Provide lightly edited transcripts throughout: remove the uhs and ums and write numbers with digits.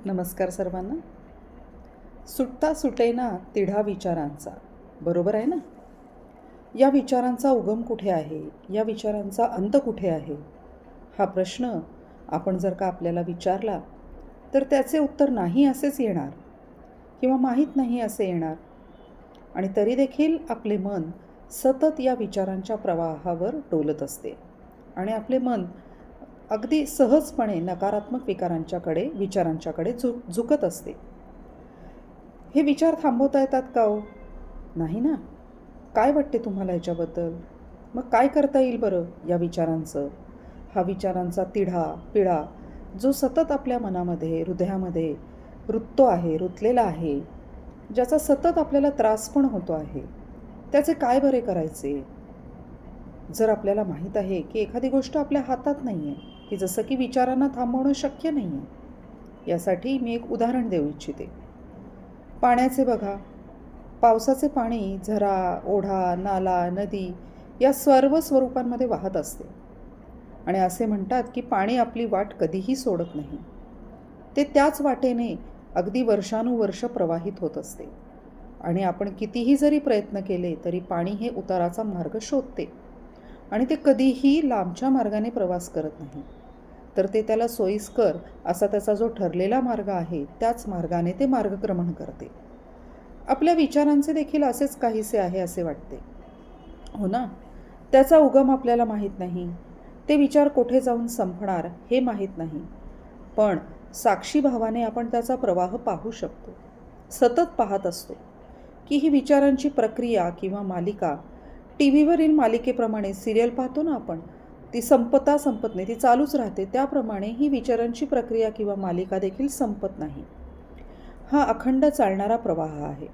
नमस्कार सर्वांना. सुटता सुटेना तिढा विचारांचा, बरोबर आहे ना? या विचारांचा उगम कुठे आहे? या विचारांचा अंत कुठे आहे? हा प्रश्न आपण जर का आपल्याला विचारला तर त्याचे उत्तर नाही असेच येणार किंवा माहीत नाही असे येणार. आणि तरी देखील आपले मन सतत या विचारांच्या प्रवाहावर डोलत असते आणि आपले मन अगदी सहजपणे नकारात्मक विचारांच्याकडे झुकत असते. हे विचार थांबवता येतात का हो? नाही ना. काय वाटते तुम्हाला याच्याबद्दल? मग काय करता येईल बरं या विचारांचं? हा विचारांचा तिढा, पिढा जो सतत आपल्या मनामध्ये, हृदयामध्ये रुतलेला आहे, ज्याचा सतत आपल्याला त्रास पण होतो आहे, त्याचे काय बरे करायचे? जर आपल्याला माहीत आहे की एखादी गोष्ट आपल्या हातात नाही आहे, की जसं की विचारांना थांबवणं शक्य नाही आहे, यासाठी मी एक उदाहरण देऊ इच्छिते. पाण्याचे बघा. पावसाचे पाणी झरा, ओढा, नाला, नदी या सर्व स्वरूपांमध्ये वाहत असते आणि असे म्हणतात की पाणी आपली वाट कधीही सोडत नाही. ते त्याच वाटेने अगदी वर्षानुवर्ष प्रवाहित होत असते आणि आपण कितीही जरी प्रयत्न केले तरी पाणी हे उताराचा मार्ग शोधते आणि ते कधीही लांबच्या मार्गाने प्रवास करत नाही, तर ते त्याला सोयीस्कर असा त्याचा जो ठरलेला मार्ग आहे त्याच मार्गाने ते मार्गक्रमण करते. आपल्या विचारांचे देखील असेच काहीसे आहे असे वाटते, हो ना? त्याचा उगम आपल्याला माहीत नाही, ते विचार कोठे जाऊन संपणार हे माहीत नाही, पण साक्षी भावाने आपण त्याचा प्रवाह पाहू शकतो. सतत पाहत असतो की ही विचारांची प्रक्रिया किंवा मालिका, टी व्हीवरील मालिकेप्रमाणे सिरियल पाहतो ना आपण, ती संपत नाही, ती चालूच राहते. त्याप्रमाणे ही विचारांची प्रक्रिया किंवा मालिका देखील संपत नाही. हा अखंड चालणारा प्रवाह आहे.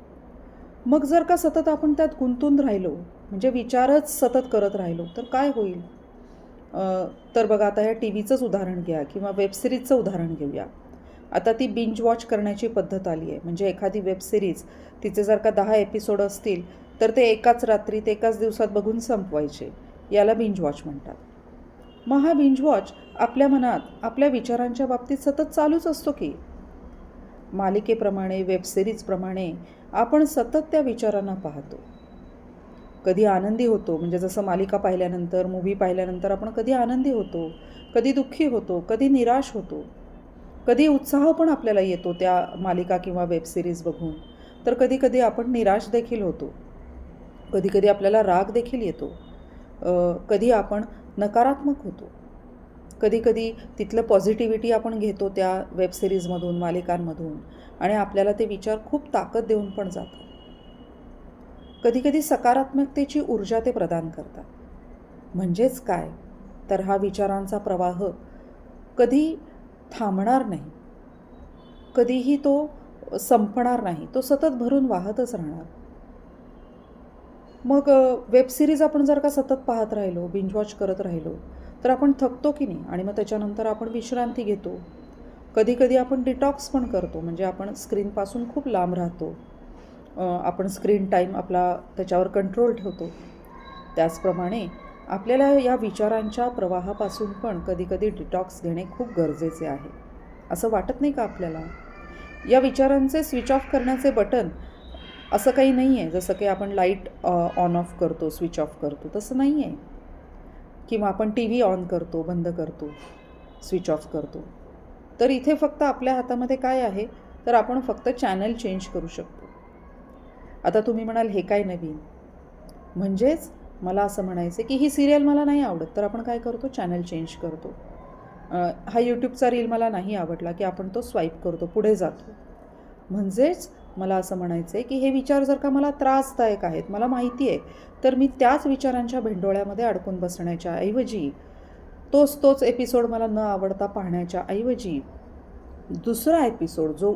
मग जर का सतत आपण त्यात गुंतून राहिलो, म्हणजे विचारच सतत करत राहिलो, तर काय होईल? तर बघा, आता ह्या टी व्हीचंच उदाहरण घ्या किंवा वेबसिरीजचं उदाहरण घेऊया. आता ती बिंज वॉच करण्याची पद्धत आली आहे. म्हणजे एखादी वेबसिरीज, तिचे जर का 10 एपिसोड असतील तर ते एकाच रात्रीत, एकाच दिवसात बघून संपवायचे. याला बिंज वॉच म्हणतात. मग हा बिंज वॉच आपल्या मनात, आपल्या विचारांच्या बाबतीत सतत चालूच असतो की. मालिकेप्रमाणे, वेबसिरीजप्रमाणे आपण सतत त्या विचारांना पाहतो. कधी आनंदी होतो, म्हणजे जसं मालिका पाहिल्यानंतर, मूव्ही पाहिल्यानंतर आपण कधी आनंदी होतो, कधी दुःखी होतो, कधी निराश होतो, कधी उत्साह पण आपल्याला येतो त्या मालिका किंवा वेबसिरीज बघून, तर कधी कधी आपण निराश देखील होतो. कधी कधी आपल्याला राग देखील येतो. कधी आपण नकारात्मक होतो. कधी कधी तिथलं पॉझिटिव्हिटी आपण घेतो त्या वेबसिरीजमधून, मालिकांमधून, आणि आपल्याला ते विचार खूप ताकद देऊन पण जातात. कधी कधी सकारात्मकतेची ऊर्जा ते प्रदान करतात. म्हणजेच काय, तर हा विचारांचा प्रवाह कधी थांबणार नाही, कधीही तो संपणार नाही, तो सतत भरून वाहतच राहणार. मग वेबसिरीज आपण जर का सतत पाहत राहिलो, बिंज वॉच करत राहिलो, तर आपण थकतो की नाही? आणि मग त्याच्यानंतर आपण विश्रांती घेतो. कधी कधी आपण डिटॉक्स पण करतो, म्हणजे आपण स्क्रीनपासून खूप लांब राहतो. आपण स्क्रीन टाईम आपला त्याच्यावर कंट्रोल ठेवतो. त्याचप्रमाणे आपल्याला या विचारांच्या प्रवाहापासून पण कधी कधी डिटॉक्स घेणे खूप गरजेचे आहे. असं वाटत नाही का आपल्याला? या विचारांचे स्विच ऑफ करण्याचे बटन असं काही नाही आहे, जसं की आपण लाईट ऑन ऑफ करतो, स्विच ऑफ करतो, तसं नाही आहे. किंवा आपण टी व्ही ऑन करतो, बंद करतो, स्विच ऑफ करतो. तर इथे फक्त आपल्या हातामध्ये काय आहे, तर आपण फक्त चॅनल चेंज करू शकतो. आता तुम्ही म्हणाल, हे काय नवीन? म्हणजेच मला असं म्हणायचं की ही सिरियल मला नाही आवडत, तर आपण काय करतो? चॅनल चेंज करतो. हा यूट्यूबचा रील मला नाही आवडला की आपण तो स्वाईप करतो, पुढे जातो. म्हणजेच मला असं म्हणायचं आहे की हे विचार जर का मला त्रासदायक आहेत, मला माहिती आहे, तर मी त्याच विचारांच्या भेंडोळ्यामध्ये अडकून बसण्याच्या ऐवजी, तोच एपिसोड मला न आवडता पाहण्याच्या ऐवजी, दुसरा एपिसोड जो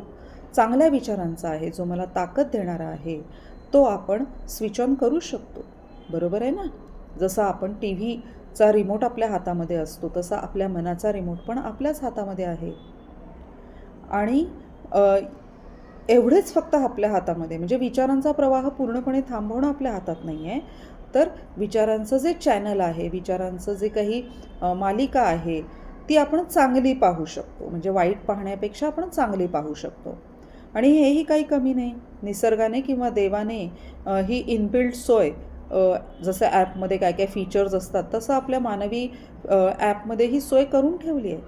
चांगल्या विचारांचा आहे, जो मला ताकद देणारा आहे, तो आपण स्विच ऑन करू शकतो. बरोबर आहे ना? जसं आपण टी व्हीचा रिमोट आपल्या हातामध्ये असतो, तसा आपल्या मनाचा रिमोट पण आपल्याच हातामध्ये आहे. आणि एवढेच फक्त आपल्या हातामध्ये, म्हणजे विचारांचा प्रवाह पूर्णपणे थांबवणं आपल्या हातात नाही आहे, तर विचारांचं जे चॅनल आहे, विचारांचं जे काही मालिका आहे, ती आपण चांगली पाहू शकतो. म्हणजे वाईट पाहण्यापेक्षा आपण चांगली पाहू शकतो. आणि हेही काही कमी नाही. निसर्गाने किंवा देवाने ही इनबिल्ट सोय, जसं ॲपमध्ये काय काय फीचर्स असतात तसं आपल्या मानवी ॲपमध्ये ही सोय करून ठेवली आहे.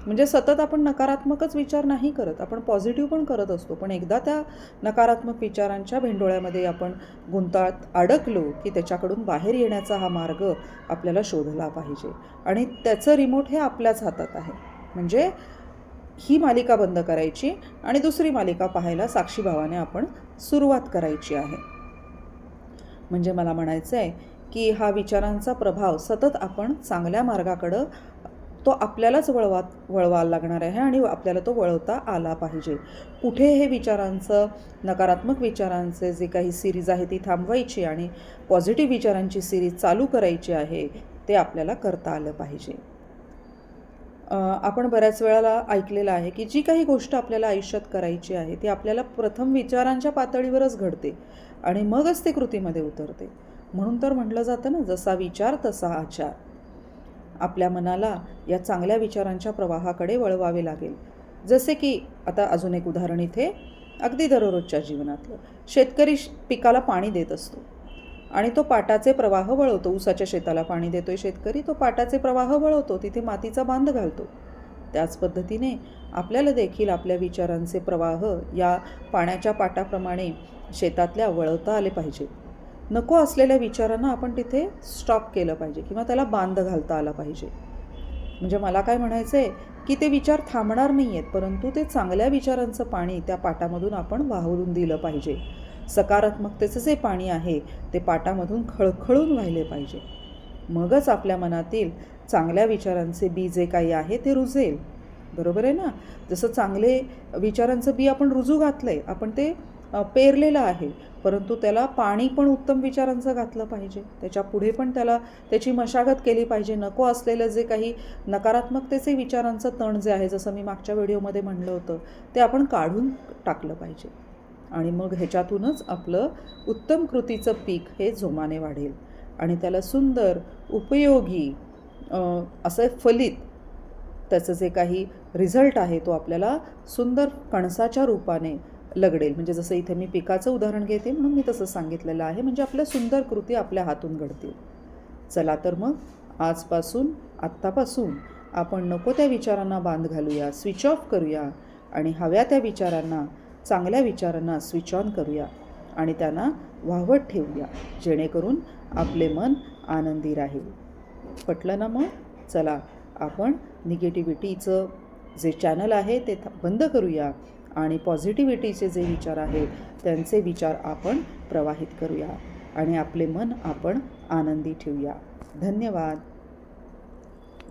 म्हणजे सतत आपण नकारात्मकच विचार नाही करत, आपण पॉझिटिव्ह पण करत असतो. पण एकदा त्या नकारात्मक विचारांच्या भेंडोळ्यामध्ये आपण गुंताळत अडकलो की त्याच्याकडून बाहेर येण्याचा हा मार्ग आपल्याला शोधला पाहिजे. आणि त्याचं रिमोट हे आपल्याच हातात आहे. म्हणजे ही मालिका बंद करायची आणि दुसरी मालिका पाहायला साक्षीभावाने आपण सुरुवात करायची आहे. म्हणजे मला म्हणायचं आहे की हा विचारांचा प्रभाव सतत आपण चांगल्या मार्गाकडं तो आपल्यालाच वळवायला लागणार आहे आणि आपल्याला तो वळवता आला पाहिजे. कुठे हे विचारांचं, नकारात्मक विचारांचे जे काही सिरीज आहे ती थांबवायची आणि पॉझिटिव्ह विचारांची सिरीज चालू करायची आहे ते आपल्याला करता आलं पाहिजे. आपण बऱ्याच वेळेला ऐकलेलं आहे की जी काही गोष्ट आपल्याला आयुष्यात करायची आहे ती आपल्याला प्रथम विचारांच्या पातळीवरच घडते आणि मगच ते कृतीमध्ये उतरते. म्हणून तर म्हटलं जातं ना, जसा विचार तसा आचार. आपल्या मनाला या चांगल्या विचारांच्या प्रवाहाकडे वळवावे लागेल. जसे की आता अजून एक उदाहरण इथे अगदी दररोजच्या जीवनातलं. शेतकरी पिकाला पाणी देत असतो आणि तो पाटाचे प्रवाह वळवतो. ऊसाच्या शेताला पाणी देतोय शेतकरी, तो पाटाचे प्रवाह वळवतो, तिथे मातीचा बांध घालतो. त्याच पद्धतीने आपल्याला देखील आपल्या विचारांचे प्रवाह या पाण्याच्या पाटाप्रमाणे शेतातल्या वळवता आले पाहिजे. नको असलेल्या विचारांना आपण तिथे स्टॉप केलं पाहिजे किंवा त्याला बांध घालता आला पाहिजे. म्हणजे मला काय म्हणायचं आहे की ते विचार थांबणार नाही आहेत, परंतु ते चांगल्या विचारांचं पाणी त्या पाटामधून आपण वाहून दिलं पाहिजे. सकारात्मकतेचं जे पाणी आहे ते पाटामधून खळखळून वाहिले पाहिजे. मगच आपल्या मनातील चांगल्या विचारांचे बी जे काही आहे ते रुजेल. बरोबर आहे ना? जसं चांगले विचारांचं बी आपण रुजू घातलं आहे, आपण ते पेरलेलं आहे, परंतु त्याला पाणी पण उत्तम विचारांचं घातलं पाहिजे. त्याच्या पुढे पण त्याची मशागत केली पाहिजे. नको असलेलं जे काही नकारात्मकतेचे विचारांचं तण जे आहे, जसं मी मागच्या व्हिडिओमध्ये म्हणलं होतं, ते आपण काढून टाकलं पाहिजे. आणि मग ह्याच्यातूनच आपलं उत्तम कृतीचं पीक हे जोमाने वाढेल आणि त्याला सुंदर, उपयोगी असं फलित त्याचं जे काही रिझल्ट आहे तो आपल्याला सुंदर कणसाच्या रूपाने लगडेल. म्हणजे जसं इथे मी पिकाचं उदाहरण घेते म्हणून मी तसं सांगितलेलं आहे. म्हणजे आपल्या सुंदर कृती आपल्या हातून घडतील. चला तर मग आत्तापासून आपण नको त्या विचारांना बांध घालूया, स्विच ऑफ करूया आणि हव्या त्या विचारांना, चांगल्या विचारांना स्विच ऑन करूया आणि त्यांना वाहवत ठेवूया, जेणेकरून आपले मन आनंदी राहील. पटलं ना? मग चला आपण निगेटिव्हिटीचं जे चॅनल आहे ते बंद करूया आणि पॉझिटिव्हिटीचे जे विचार आहेत त्यांचे विचार आपण प्रवाहित करूया आणि आपले मन आपण आनंदी ठेवूया. धन्यवाद.